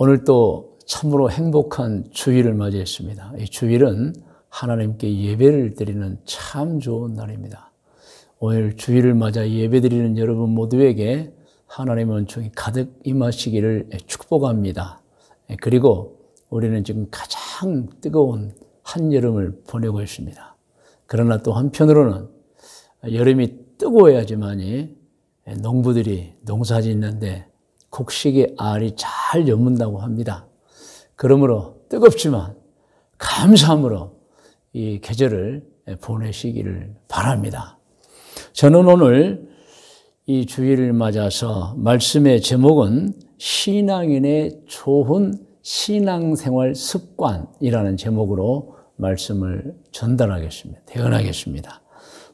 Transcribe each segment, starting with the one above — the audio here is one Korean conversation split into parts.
오늘 또 참으로 행복한 주일을 맞이했습니다. 이 주일은 하나님께 예배를 드리는 참 좋은 날입니다. 오늘 주일을 맞아 예배드리는 여러분 모두에게 하나님의 은총이 가득 임하시기를 축복합니다. 그리고 우리는 지금 가장 뜨거운 한여름을 보내고 있습니다. 그러나 또 한편으로는 여름이 뜨거워야지만이 농부들이 농사 짓는데 곡식의 알이 잘 여문다고 합니다. 그러므로 뜨겁지만 감사함으로 이 계절을 보내시기를 바랍니다. 저는 오늘 이 주일을 맞아서 말씀의 제목은 신앙인의 좋은 신앙생활 습관이라는 제목으로 말씀을 전달하겠습니다. 대언하겠습니다.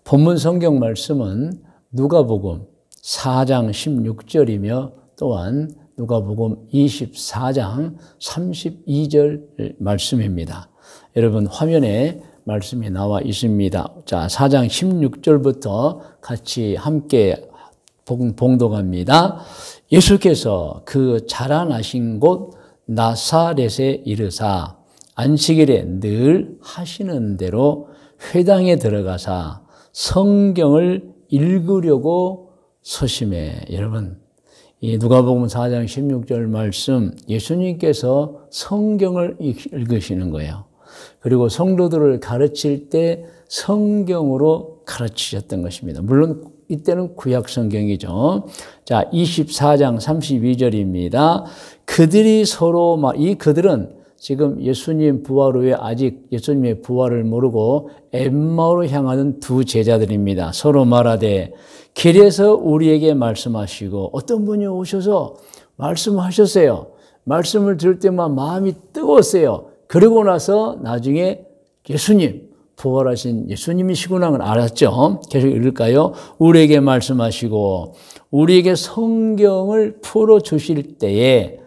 본문 성경 말씀은 누가복음 4장 16절이며 또한 누가복음 24장 32절 말씀입니다. 여러분 화면에 말씀이 나와 있습니다. 자, 4장 16절부터 같이 함께 봉독합니다. 예수께서 그 자라나신 곳 나사렛에 이르사 안식일에 늘 하시는 대로 회당에 들어가사 성경을 읽으려고 서심해. 여러분, 이 누가복음 4장 16절 말씀, 예수님께서 성경을 읽으시는 거예요. 그리고 성도들을 가르칠 때 성경으로 가르치셨던 것입니다. 물론 이때는 구약 성경이죠. 자, 24장 32절입니다. 그들이 서로 이 그들은 지금 예수님 부활 후에 아직 예수님의 부활을 모르고 엠마오로 향하는 두 제자들입니다. 서로 말하되 길에서 우리에게 말씀하시고 어떤 분이 오셔서 말씀하셨어요. 말씀을 들을 때만 마음이 뜨거웠어요. 그러고 나서 나중에 예수님, 부활하신 예수님이시구나 걸 알았죠. 계속 읽을까요? 우리에게 말씀하시고 우리에게 성경을 풀어주실 때에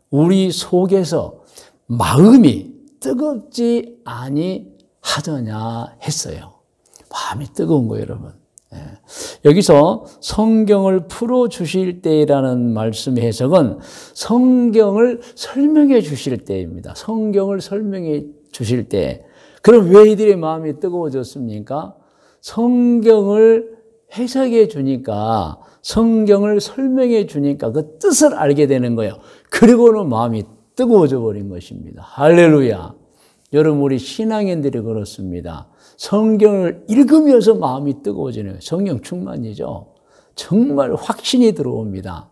우리 속에서 마음이 뜨겁지 아니하더냐 했어요. 마음이 뜨거운 거예요, 여러분. 여기서 성경을 풀어주실 때라는 말씀의 해석은 성경을 설명해 주실 때입니다. 성경을 설명해 주실 때. 그럼 왜 이들의 마음이 뜨거워졌습니까? 성경을 해석해 주니까, 성경을 설명해 주니까 그 뜻을 알게 되는 거예요. 그리고는 마음이 뜨거워져 버린 것입니다. 할렐루야. 여러분, 우리 신앙인들이 그렇습니다. 성경을 읽으면서 마음이 뜨거워지는 거예요. 성령 충만이죠. 정말 확신이 들어옵니다.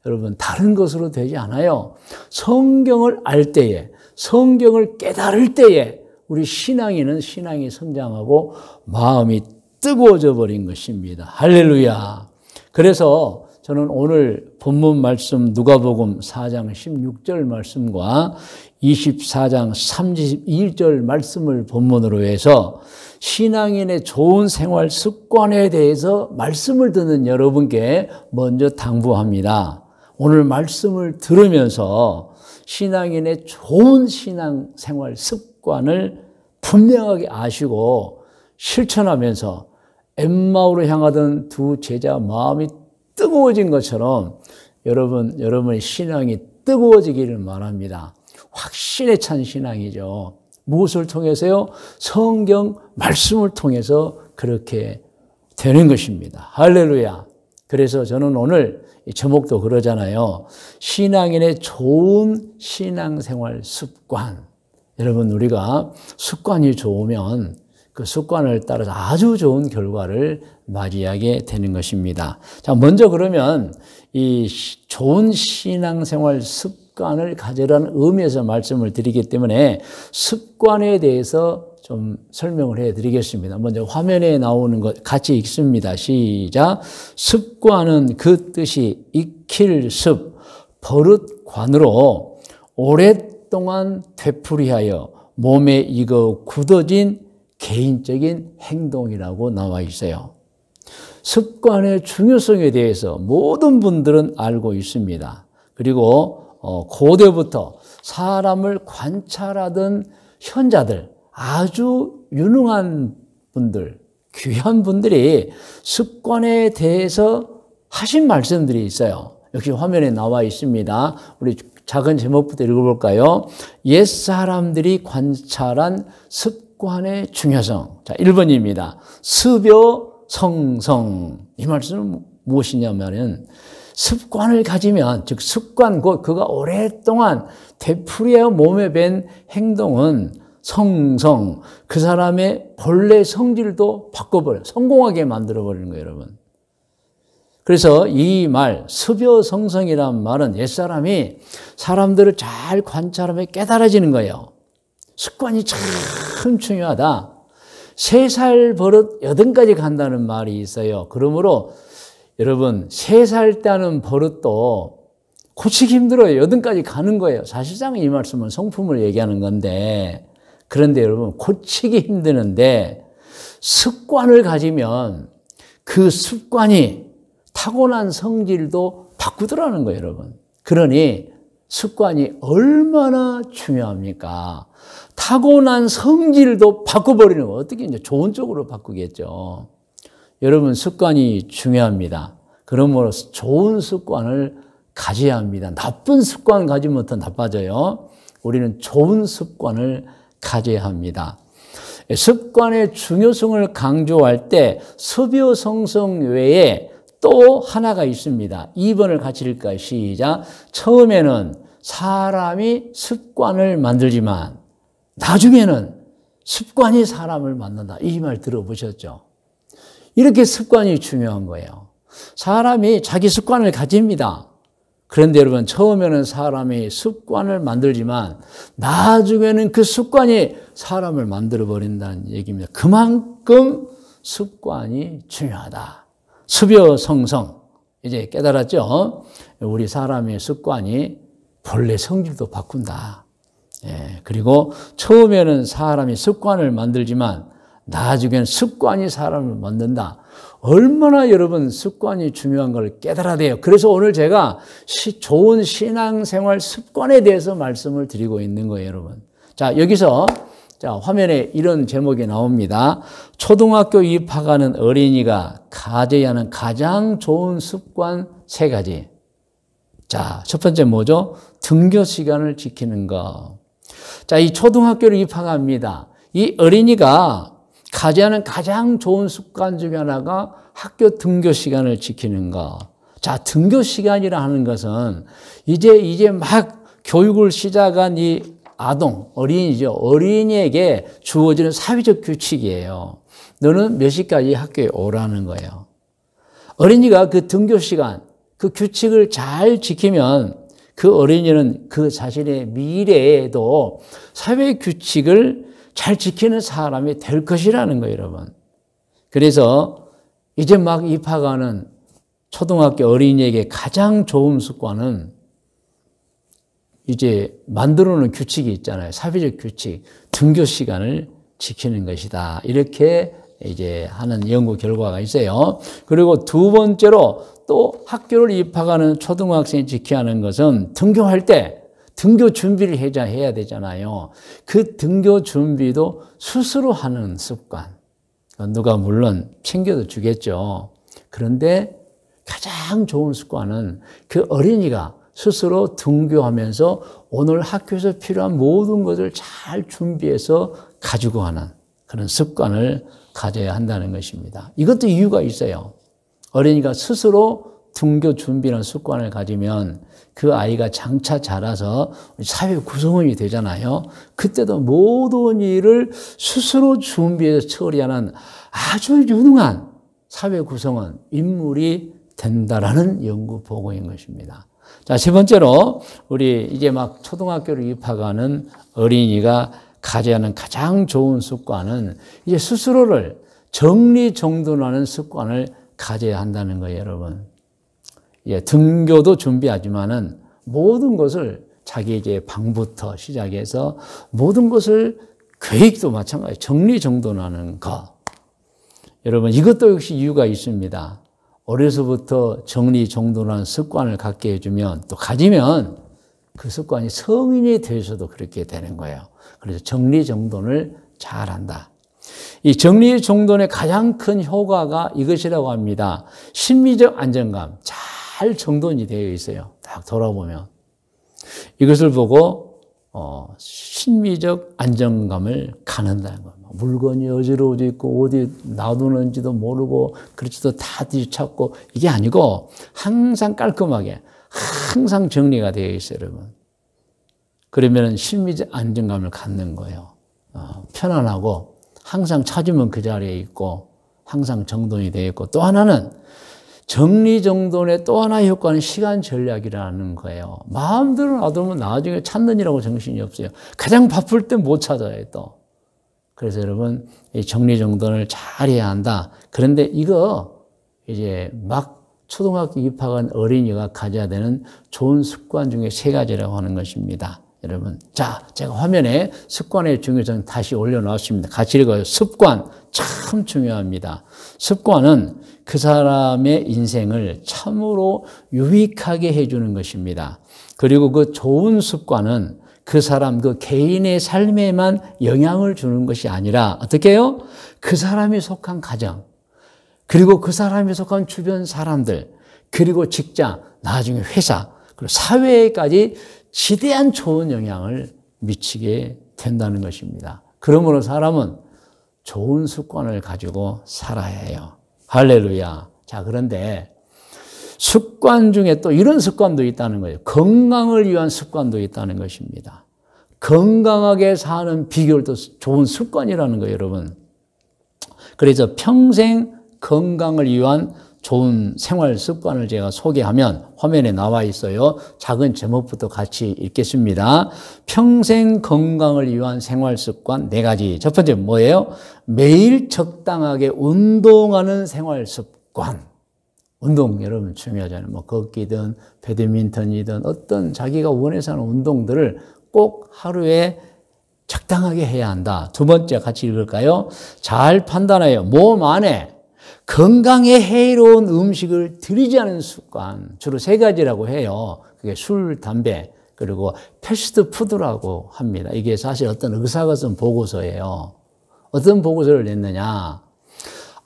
여러분, 다른 것으로 되지 않아요. 성경을 알 때에, 성경을 깨달을 때에 우리 신앙인은 신앙이 성장하고 마음이 뜨거워져 버린 것입니다. 할렐루야. 그래서 저는 오늘 본문 말씀 누가복음 4장 16절 말씀과 24장 32절 말씀을 본문으로 해서 신앙인의 좋은 생활 습관에 대해서 말씀을 듣는 여러분께 먼저 당부합니다. 오늘 말씀을 들으면서 신앙인의 좋은 신앙 생활 습관을 분명하게 아시고 실천하면서 엠마오로 향하던 두 제자 마음이 뜨거워진 것처럼 여러분의 신앙이 뜨거워지기를 바랍니다. 확신에 찬 신앙이죠. 무엇을 통해서요? 성경 말씀을 통해서 그렇게 되는 것입니다. 할렐루야. 그래서 저는 오늘 제목도 그러잖아요. 신앙인의 좋은 신앙생활 습관. 여러분, 우리가 습관이 좋으면 그 습관을 따라서 아주 좋은 결과를 맞이하게 되는 것입니다. 자, 먼저 그러면 이 좋은 신앙생활 습관을 가지라는 의미에서 말씀을 드리기 때문에 습관에 대해서 좀 설명을 해 드리겠습니다. 먼저 화면에 나오는 것 같이 읽습니다. 시작. 습관은 그 뜻이 익힐 습, 버릇관으로 오랫동안 되풀이하여 몸에 익어 굳어진 개인적인 행동이라고 나와 있어요. 습관의 중요성에 대해서 모든 분들은 알고 있습니다. 그리고 고대부터 사람을 관찰하던 현자들, 아주 유능한 분들, 귀한 분들이 습관에 대해서 하신 말씀들이 있어요. 역시 화면에 나와 있습니다. 우리 작은 제목부터 읽어볼까요? 옛사람들이 관찰한 습관의 중요성. 자, 1번입니다. 습여성성. 이 말씀은 무엇이냐면 습관을 가지면, 즉 습관, 그가 오랫동안 되풀이하여 몸에 밴 행동은 성성, 그 사람의 본래 성질도 바꿔버려요. 성공하게 만들어버리는 거예요, 여러분. 그래서 이 말, 습여성성이란 말은 옛사람이 사람들을 잘 관찰하면 깨달아지는 거예요. 습관이 참 중요하다. 3살 버릇 8까지 간다는 말이 있어요. 그러므로 여러분, 3살 때 하는 버릇도 고치기 힘들어요. 8까지 가는 거예요. 사실상 이 말씀은 성품을 얘기하는 건데, 그런데 여러분, 고치기 힘드는데 습관을 가지면 그 습관이 타고난 성질도 바꾸더라는 거예요, 여러분. 그러니 습관이 얼마나 중요합니까? 타고난 성질도 바꿔버리는 거. 어떻게 이제 좋은 쪽으로 바꾸겠죠. 여러분, 습관이 중요합니다. 그러므로 좋은 습관을 가져야 합니다. 나쁜 습관 가지면 더 나빠져요. 우리는 좋은 습관을 가져야 합니다. 습관의 중요성을 강조할 때 습여성성 외에 또 하나가 있습니다. 2번을 같이 읽을까요? 시작. 처음에는 사람이 습관을 만들지만 나중에는 습관이 사람을 만든다. 이 말 들어보셨죠? 이렇게 습관이 중요한 거예요. 사람이 자기 습관을 가집니다. 그런데 여러분, 처음에는 사람이 습관을 만들지만 나중에는 그 습관이 사람을 만들어버린다는 얘기입니다. 그만큼 습관이 중요하다. 습여성성. 이제 깨달았죠? 우리 사람의 습관이 본래 성질도 바꾼다. 그리고 처음에는 사람이 습관을 만들지만 나중에는 습관이 사람을 만든다. 얼마나 여러분 습관이 중요한 걸 깨달아야 돼요. 그래서 오늘 제가 좋은 신앙생활 습관에 대해서 말씀을 드리고 있는 거예요, 여러분. 자, 여기서 자, 화면에 이런 제목이 나옵니다. 초등학교 입학하는 어린이가 가져야 하는 가장 좋은 습관 3가지. 자, 첫 번째 뭐죠? 등교 시간을 지키는 거. 자, 이 초등학교를 입학합니다. 이 어린이가 가져야 하는 가장 좋은 습관 중에 하나가 학교 등교 시간을 지키는 거. 자, 등교 시간이라 하는 것은 이제 막 교육을 시작한 이 아동, 어린이죠. 어린이에게 주어지는 사회적 규칙이에요. 너는 몇 시까지 학교에 오라는 거예요. 어린이가 그 등교 시간, 그 규칙을 잘 지키면 그 어린이는 그 자신의 미래에도 사회 규칙을 잘 지키는 사람이 될 것이라는 거예요, 여러분. 그래서 이제 막 입학하는 초등학교 어린이에게 가장 좋은 습관은 이제 만들어 놓은 규칙이 있잖아요. 사회적 규칙, 등교 시간을 지키는 것이다. 이렇게 이제 하는 연구 결과가 있어요. 그리고 두 번째로 또 학교를 입학하는 초등학생이 지켜야 하는 것은 등교할 때 등교 준비를 해야 되잖아요. 그 등교 준비도 스스로 하는 습관. 누가 물론 챙겨도 주겠죠. 그런데 가장 좋은 습관은 그 어린이가 스스로 등교하면서 오늘 학교에서 필요한 모든 것을 잘 준비해서 가지고 가는 그런 습관을 가져야 한다는 것입니다. 이것도 이유가 있어요. 어린이가 스스로 등교 준비라는 습관을 가지면 그 아이가 장차 자라서 사회 구성원이 되잖아요. 그때도 모든 일을 스스로 준비해서 처리하는 아주 유능한 사회 구성원, 인물이 된다라는 연구 보고인 것입니다. 자, 세 번째로 우리 이제 막 초등학교를 입학하는 어린이가 가져야 하는 가장 좋은 습관은 이제 스스로를 정리정돈하는 습관을 가져야 한다는 거예요, 여러분. 예, 등교도 준비하지만은 모든 것을 자기 이제 방부터 시작해서 모든 것을 계획도 마찬가지 정리정돈하는 것. 여러분, 이것도 역시 이유가 있습니다. 어려서부터 정리정돈하는 습관을 갖게 해주면 또 가지면 그 습관이 성인이 되어서도 그렇게 되는 거예요. 그래서 정리정돈을 잘한다. 이 정리정돈의 가장 큰 효과가 이것이라고 합니다. 심리적 안정감. 잘 잘 정돈이 되어 있어요. 딱 돌아보면. 이것을 보고 심리적 안정감을 갖는다는 거예요. 물건이 어지러워져 있고 어디 놔두는지도 모르고 그렇지도 다 뒤찾고 이게 아니고 항상 깔끔하게 항상 정리가 되어 있어요, 여러분. 그러면 심리적 안정감을 갖는 거예요. 편안하고 항상 찾으면 그 자리에 있고 항상 정돈이 되어 있고, 또 하나는 정리정돈의 또 하나의 효과는 시간 전략이라는 거예요. 마음대로 놔두면 나중에 찾느니라고 정신이 없어요. 가장 바쁠 때 못 찾아요, 또. 그래서 여러분, 이 정리정돈을 잘 해야 한다. 그런데 이거 이제 막 초등학교 입학한 어린이가 가져야 되는 좋은 습관 중에 3가지라고 하는 것입니다. 여러분, 자, 제가 화면에 습관의 중요성 다시 올려놓았습니다. 같이 읽어요. 습관 참 중요합니다. 습관은 그 사람의 인생을 참으로 유익하게 해주는 것입니다. 그리고 그 좋은 습관은 그 사람, 그 개인의 삶에만 영향을 주는 것이 아니라 어떻게 해요? 그 사람이 속한 가정, 그리고 그 사람이 속한 주변 사람들, 그리고 직장, 나중에 회사, 그리고 사회에까지 지대한 좋은 영향을 미치게 된다는 것입니다. 그러므로 사람은 좋은 습관을 가지고 살아야 해요. 할렐루야. 자, 그런데 습관 중에 또 이런 습관도 있다는 거예요. 건강을 위한 습관도 있다는 것입니다. 건강하게 사는 비결도 좋은 습관이라는 거예요, 여러분. 그래서 평생 건강을 위한 좋은 생활 습관을 제가 소개하면 화면에 나와 있어요. 작은 제목부터 같이 읽겠습니다. 평생 건강을 위한 생활 습관 4가지. 첫 번째 뭐예요? 매일 적당하게 운동하는 생활 습관. 운동 여러분 중요하잖아요. 뭐 걷기든 배드민턴이든 어떤 자기가 원해서 하는 운동들을 꼭 하루에 적당하게 해야 한다. 두 번째 같이 읽을까요? 잘 판단하여 몸 안에 건강에 해로운 음식을 들이지 않는 습관. 주로 3가지라고 해요. 그게 술, 담배, 그리고 패스트푸드라고 합니다. 이게 사실 어떤 의사가 쓴 보고서예요. 어떤 보고서를 냈느냐.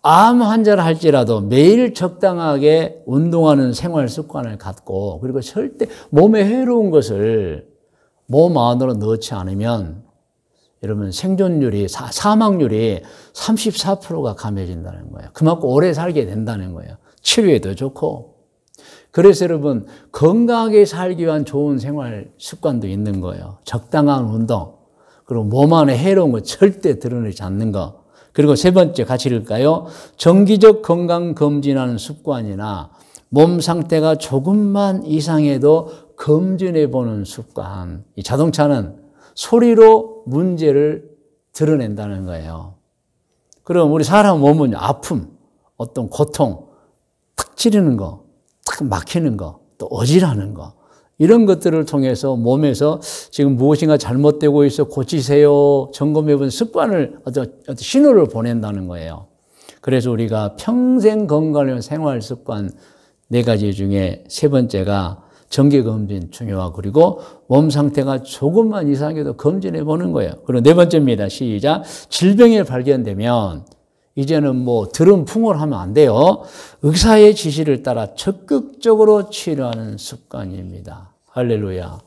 암 환자를 할지라도 매일 적당하게 운동하는 생활 습관을 갖고, 그리고 절대 몸에 해로운 것을 몸 안으로 넣지 않으면 여러분 생존율이, 사망률이 34%가 감해진다는 거예요. 그만큼 오래 살게 된다는 거예요. 치료에도 좋고. 그래서 여러분 건강하게 살기 위한 좋은 생활 습관도 있는 거예요. 적당한 운동, 그리고 몸 안에 해로운 거 절대 드러내지 않는 거. 그리고 3번째 같이 읽을까요? 정기적 건강검진하는 습관이나 몸 상태가 조금만 이상해도 검진해보는 습관. 이 자동차는 소리로 문제를 드러낸다는 거예요. 그럼 우리 사람 몸은 아픔, 어떤 고통, 탁 찌르는 거, 탁 막히는 거, 또 어지러는 거, 이런 것들을 통해서 몸에서 지금 무엇인가 잘못되고 있어 고치세요, 점검해본 습관을 어떤 신호를 보낸다는 거예요. 그래서 우리가 평생 건강한 생활 습관 4가지 중에 3번째가 정기검진 중요하고, 그리고 몸 상태가 조금만 이상해도 검진해 보는 거예요. 그리고 4번째입니다. 시작. 질병이 발견되면 이제는 뭐 드럼풍을 하면 안 돼요. 의사의 지시를 따라 적극적으로 치료하는 습관입니다. 할렐루야.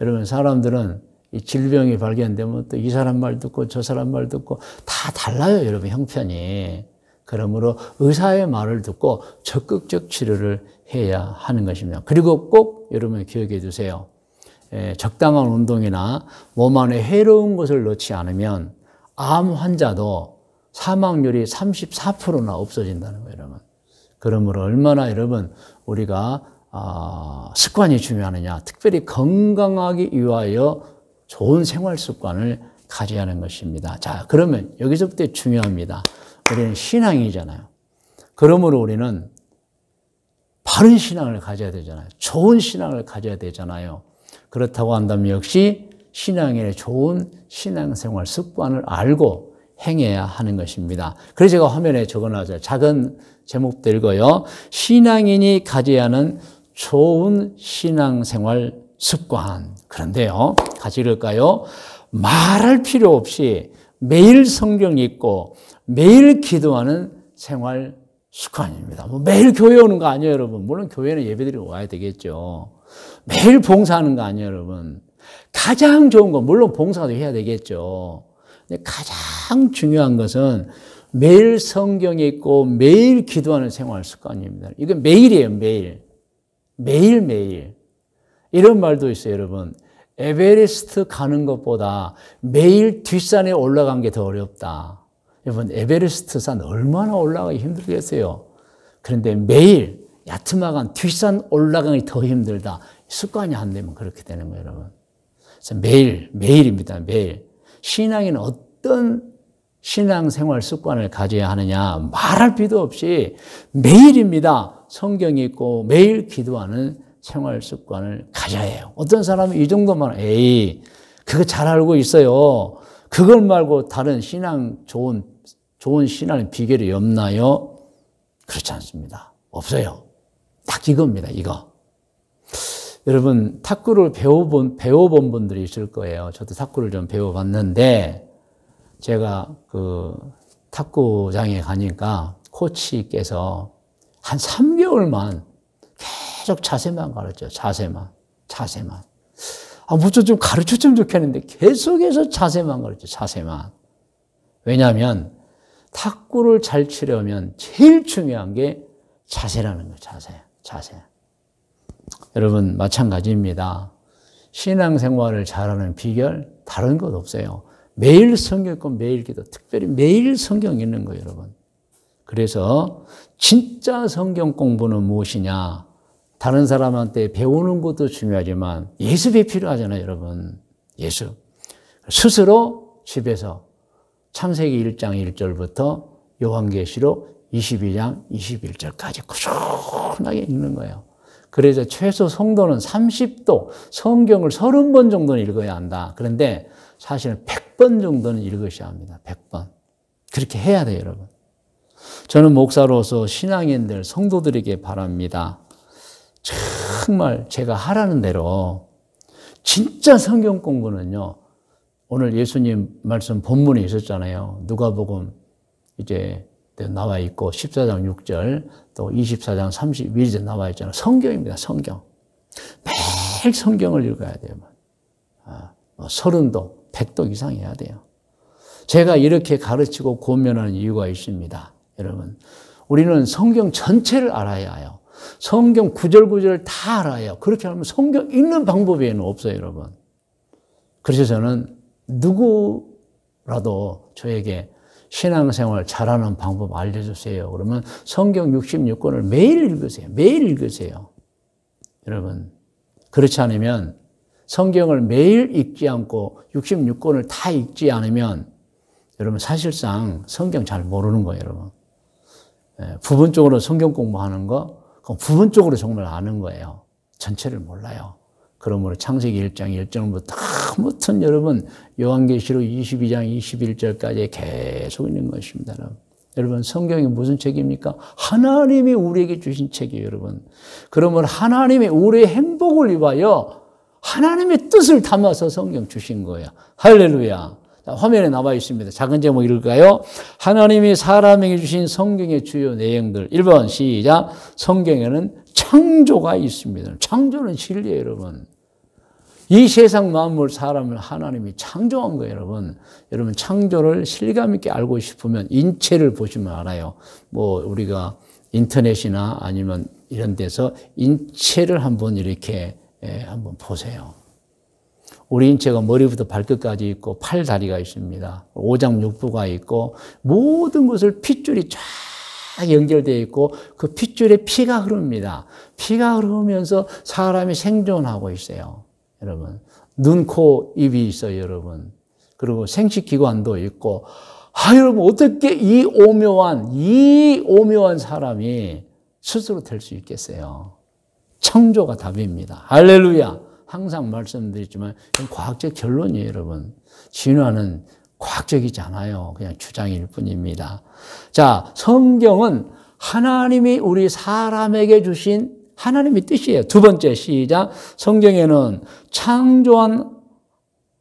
여러분 사람들은 이 질병이 발견되면 또 이 사람 말 듣고 저 사람 말 듣고 다 달라요, 여러분 형편이. 그러므로 의사의 말을 듣고 적극적 치료를 해야 하는 것입니다. 그리고 꼭 여러분 기억해 두세요. 적당한 운동이나 몸 안에 해로운 것을 넣지 않으면 암 환자도 사망률이 34%나 없어진다는 거예요, 여러분. 그러므로 얼마나 여러분 우리가 습관이 중요하느냐. 특별히 건강하기 위하여 좋은 생활 습관을 가져야 하는 것입니다. 자, 그러면 여기서부터 중요합니다. 우리는 신앙이잖아요. 그러므로 우리는 바른 신앙을 가져야 되잖아요. 좋은 신앙을 가져야 되잖아요. 그렇다고 한다면 역시 신앙인의 좋은 신앙생활 습관을 알고 행해야 하는 것입니다. 그래서 제가 화면에 적어놨어요. 작은 제목도 읽어요. 신앙인이 가져야 하는 좋은 신앙생활 습관. 그런데요, 같이 읽을까요? 말할 필요 없이 매일 성경 읽고 매일 기도하는 생활 습관입니다. 뭐 매일 교회 오는 거 아니에요, 여러분. 물론 교회는 예배드리고 와야 되겠죠. 매일 봉사하는 거 아니에요, 여러분. 가장 좋은 건 물론 봉사도 해야 되겠죠. 근데 가장 중요한 것은 매일 성경에 있고 매일 기도하는 생활 습관입니다. 이건 매일이에요, 매일. 매일매일. 이런 말도 있어요, 여러분. 에베레스트 가는 것보다 매일 뒷산에 올라간 게 더 어렵다. 여러분, 에베레스트 산 얼마나 올라가기 힘들겠어요. 그런데 매일 야트마간 뒷산 올라가기 더 힘들다. 습관이 안 되면 그렇게 되는 거예요, 여러분. 그래서 매일입니다, 매일. 신앙인은 어떤 신앙생활 습관을 가져야 하느냐? 말할 필요도 없이 매일입니다. 성경이 있고 매일 기도하는 생활 습관을 가져야 해요. 어떤 사람은 이 정도만, 그거 잘 알고 있어요. 그걸 말고 다른 좋은 신앙의 비결이 없나요? 그렇지 않습니다. 없어요. 딱 이겁니다, 이거. 여러분, 탁구를 배워본 분들이 있을 거예요. 저도 탁구를 좀 배워봤는데, 제가 그 탁구장에 가니까 코치께서 한 3개월만 계속 자세만 가르쳐요. 자세만. 무슨 좀 가르쳐주면 좋겠는데 계속해서 자세만 가르쳐요. 자세만. 왜냐하면 탁구를 잘 치려면 제일 중요한 게 자세라는 거예요. 자세. 여러분, 마찬가지입니다. 신앙생활을 잘하는 비결 다른 것 없어요. 매일 성경 읽고 매일 기도, 특별히 매일 성경 읽는 거예요, 여러분. 그래서 진짜 성경 공부는 무엇이냐? 다른 사람한테 배우는 것도 중요하지만 예습이 필요하잖아요, 여러분. 예습. 스스로 집에서 창세기 1장 1절부터 요한계시록 22장 21절까지 꾸준하게 읽는 거예요. 그래서 최소 성도는 30도, 성경을 30번 정도는 읽어야 한다. 그런데 사실은 100번 정도는 읽으셔야 합니다. 100번. 그렇게 해야 돼요, 여러분. 저는 목사로서 신앙인들, 성도들에게 바랍니다. 정말 제가 하라는 대로 진짜 성경 공부는요, 오늘 예수님 말씀 본문에 있었잖아요. 누가복음 이제 나와 있고 14장 6절 또 24장 32절 나와 있잖아요. 성경입니다. 성경. 매일 성경을 읽어야 돼요. 30도, 100도 이상 해야 돼요. 제가 이렇게 가르치고 고면하는 이유가 있습니다. 여러분, 우리는 성경 전체를 알아야 해요. 성경 구절구절 다 알아야 해요. 그렇게 하면 성경 읽는 방법 외에는 없어요, 여러분. 그래서 저는 누구라도 저에게 신앙생활 잘하는 방법 알려주세요. 그러면 성경 66권을 매일 읽으세요. 매일 읽으세요. 여러분, 그렇지 않으면 성경을 매일 읽지 않고 66권을 다 읽지 않으면 여러분 사실상 성경 잘 모르는 거예요, 여러분. 부분적으로 성경 공부하는 거, 그건 부분적으로 정말 아는 거예요. 전체를 몰라요. 그러므로 창세기 1장 1절부터 아무튼 여러분 요한계시록 22장 21절까지 계속 있는 것입니다. 여러분, 성경이 무슨 책입니까? 하나님이 우리에게 주신 책이에요, 여러분. 그러면 하나님이 우리의 행복을 위하여 하나님의 뜻을 담아서 성경 주신 거예요. 할렐루야. 화면에 나와 있습니다. 작은 제목 읽을까요? 하나님이 사람에게 주신 성경의 주요 내용들. 1번 시작. 성경에는 창조가 있습니다. 창조는 진리예요, 여러분. 이 세상 만물 사람을 하나님이 창조한 거예요, 여러분. 여러분, 창조를 실감 있게 알고 싶으면 인체를 보시면 알아요. 우리가 인터넷이나 아니면 이런 데서 인체를 한번 이렇게 한번 보세요. 우리 인체가 머리부터 발끝까지 있고 팔, 다리가 있습니다. 오장육부가 있고 모든 것을 핏줄이 쫙 연결되어 있고 그 핏줄에 피가 흐릅니다. 피가 흐르면서 사람이 생존하고 있어요. 여러분, 눈, 코, 입이 있어요, 여러분. 그리고 생식기관도 있고, 여러분, 어떻게 이 오묘한 사람이 스스로 될 수 있겠어요? 창조가 답입니다. 할렐루야. 항상 말씀드리지만, 이건 과학적 결론이에요, 여러분. 진화는 과학적이지 않아요. 그냥 주장일 뿐입니다. 자, 성경은 하나님이 우리 사람에게 주신 하나님의 뜻이에요. 두 번째 시작. 성경에는 창조한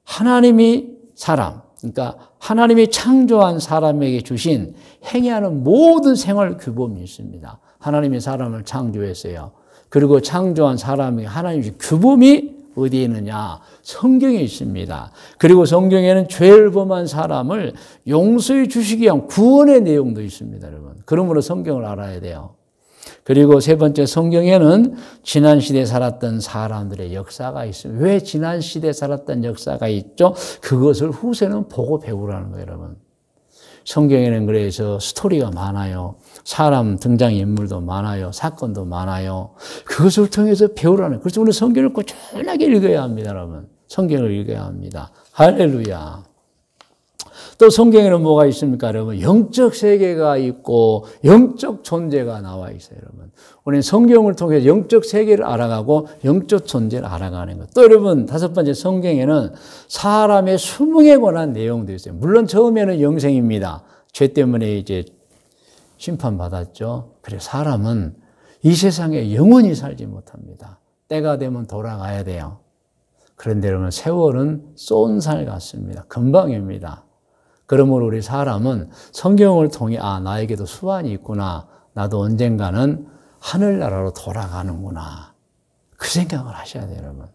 하나님이 사람, 그러니까 하나님이 창조한 사람에게 주신 행해하는 모든 생활 규범이 있습니다. 하나님이 사람을 창조했어요. 그리고 창조한 사람에게 하나님의 규범이 어디에 있느냐? 성경에 있습니다. 그리고 성경에는 죄를 범한 사람을 용서해 주시기 위한 구원의 내용도 있습니다, 여러분. 그러므로 성경을 알아야 돼요. 그리고 세 번째, 성경에는 지난 시대에 살았던 사람들의 역사가 있습니다. 왜 지난 시대에 살았던 역사가 있죠? 그것을 후세는 보고 배우라는 거예요, 여러분. 성경에는 그래서 스토리가 많아요. 사람 등장인물도 많아요. 사건도 많아요. 그것을 통해서 배우라는 거예요. 그래서 우리는 성경을 꾸준하게 읽어야 합니다, 여러분. 성경을 읽어야 합니다. 할렐루야. 또 성경에는 뭐가 있습니까, 여러분? 영적 세계가 있고 영적 존재가 나와 있어요, 여러분. 우리는 성경을 통해서 영적 세계를 알아가고 영적 존재를 알아가는 것. 또 여러분, 다섯 번째, 성경에는 사람의 수명에 관한 내용도 있어요. 물론 처음에는 영생입니다. 죄 때문에 이제 심판받았죠. 그래서 사람은 이 세상에 영원히 살지 못합니다. 때가 되면 돌아가야 돼요. 그런데 여러분, 세월은 쏜살 같습니다. 금방입니다. 그러므로 우리 사람은 성경을 통해 나에게도 수완이 있구나. 나도 언젠가는 하늘나라로 돌아가는구나. 그 생각을 하셔야 돼요, 여러분.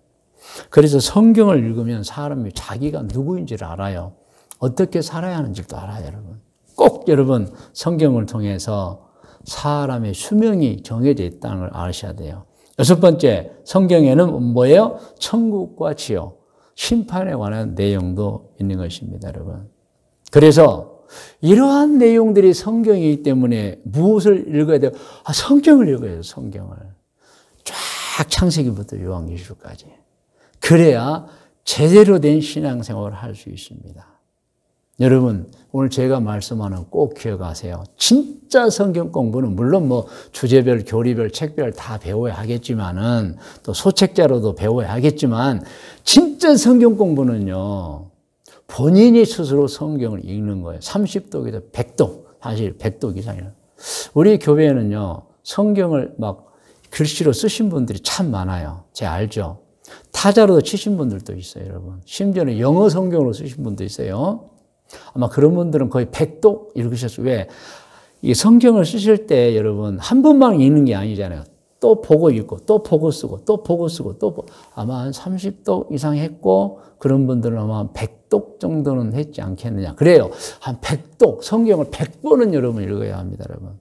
그래서 성경을 읽으면 사람이 자기가 누구인지를 알아요. 어떻게 살아야 하는지도 알아요, 여러분. 꼭 여러분 성경을 통해서 사람의 수명이 정해져 있다는 걸 아셔야 돼요. 여섯 번째, 성경에는 뭐예요? 천국과 지옥, 심판에 관한 내용도 있는 것입니다, 여러분. 그래서 이러한 내용들이 성경이기 때문에 무엇을 읽어야 돼요? 성경을 읽어야 돼요, 성경을. 쫙 창세기부터 요한계시록까지. 그래야 제대로 된 신앙생활을 할 수 있습니다. 여러분, 오늘 제가 말씀하는 꼭 기억하세요. 진짜 성경 공부는 물론 주제별, 교리별, 책별 다 배워야 하겠지만은 또 소책자로도 배워야 하겠지만 진짜 성경 공부는요, 본인이 스스로 성경을 읽는 거예요. 30독에서 100독, 사실 100독 이상이에요. 우리 교회에는요, 성경을 글씨로 쓰신 분들이 참 많아요. 제가 알죠? 타자로도 치신 분들도 있어요, 여러분. 심지어는 영어 성경으로 쓰신 분도 있어요. 아마 그런 분들은 거의 100독 읽으셨어요. 왜? 이 성경을 쓰실 때 여러분, 한 번만 읽는 게 아니잖아요. 또 보고 읽고, 또 보고 쓰고, 또 보고 쓰고, 아마 한 30독 이상 했고, 그런 분들은 아마 한 100독 정도는 했지 않겠느냐. 그래요. 한 100독, 성경을 100번은 여러분 읽어야 합니다, 여러분.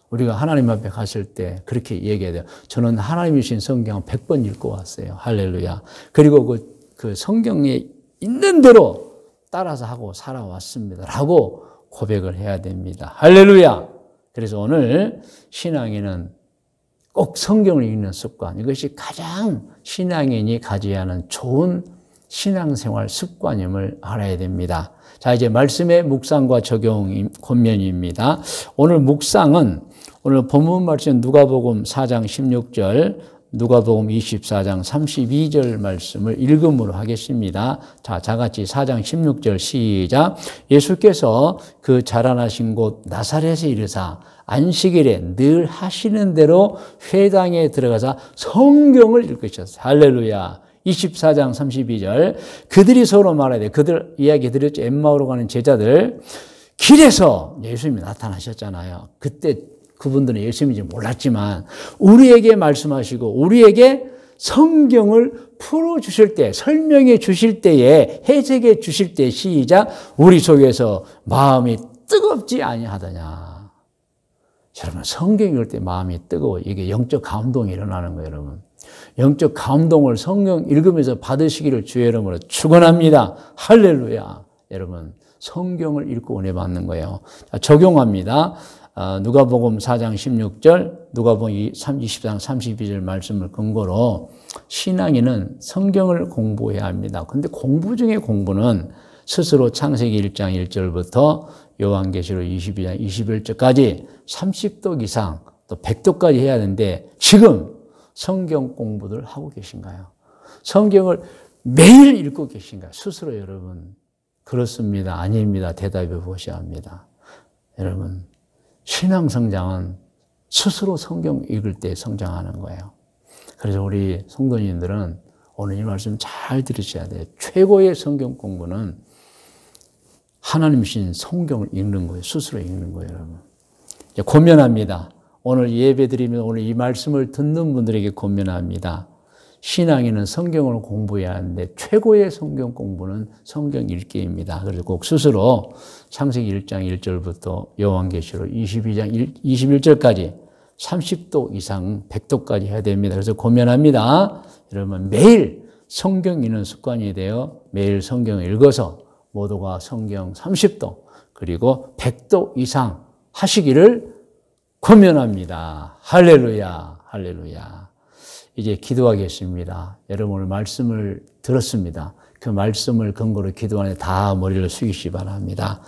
우리가 하나님 앞에 갔을 때 그렇게 얘기해야 돼요. 저는 하나님이 주신 성경 100번 읽고 왔어요. 할렐루야. 그리고 그 성경에 있는 대로 따라서 하고 살아왔습니다. 라고 고백을 해야 됩니다. 할렐루야. 그래서 오늘 신앙인은 꼭 성경을 읽는 습관, 이것이 가장 신앙인이 가져야 하는 좋은 신앙생활 습관임을 알아야 됩니다. 자, 이제 말씀의 묵상과 적용 권면입니다. 오늘 묵상은 오늘 본문 말씀 누가복음 4장 16절, 누가복음 24장 32절 말씀을 읽음으로 하겠습니다. 자, 같이 4장 16절 시작. 예수께서 그 자라나신 곳 나사렛에 이르사 안식일에 늘 하시는 대로 회당에 들어가서 성경을 읽으셨어요. 할렐루야. 24장 32절. 그들이 서로 말하되, 그들 이야기 드렸죠. 엠마오로 가는 제자들. 길에서 예수님이 나타나셨잖아요. 그때 그분들은 예수님인지 몰랐지만 우리에게 말씀하시고 우리에게 성경을 풀어주실 때, 설명해 주실 때에, 해석해 주실 때 시작. 우리 속에서 마음이 뜨겁지 아니하더냐. 여러분, 성경 읽을 때 마음이 뜨거워. 이게 영적 감동이 일어나는 거예요, 여러분. 영적 감동을 성경 읽으면서 받으시기를 주의 이름으로 축원합니다. 할렐루야. 여러분, 성경을 읽고 은혜 받는 거예요. 자, 적용합니다. 누가복음 4장 16절, 누가복음 24장 32절 말씀을 근거로 신앙인은 성경을 공부해야 합니다. 근데 공부 중에 공부는 스스로 창세기 1장 1절부터 요한계시록 22장 21절까지 30독 이상 또 100독까지 해야 하는데 지금 성경 공부를 하고 계신가요? 성경을 매일 읽고 계신가요? 스스로 여러분. 그렇습니다. 아닙니다. 대답해 보셔야 합니다. 여러분, 신앙 성장은 스스로 성경 읽을 때 성장하는 거예요. 그래서 우리 성도님들은 오늘 이 말씀 잘 들으셔야 돼요. 최고의 성경 공부는 하나님이신 성경을 읽는 거예요. 스스로 읽는 거예요, 여러분. 이제 권면합니다. 오늘 예배 드리면 오늘 이 말씀을 듣는 분들에게 권면합니다. 신앙인은 성경을 공부해야 하는데 최고의 성경 공부는 성경 읽기입니다. 그래서 꼭 스스로 창세기 1장 1절부터 요한계시록 22장 21절까지 30도 이상 100도까지 해야 됩니다. 그래서 권면합니다. 여러분 매일 성경 읽는 습관이 되어 매일 성경을 읽어서 모두가 성경 30도 그리고 100도 이상 하시기를 권면합니다. 할렐루야, 할렐루야. 이제 기도하겠습니다. 여러분 오늘 말씀을 들었습니다. 그 말씀을 근거로 기도하는데 다 머리를 숙이시기 바랍니다.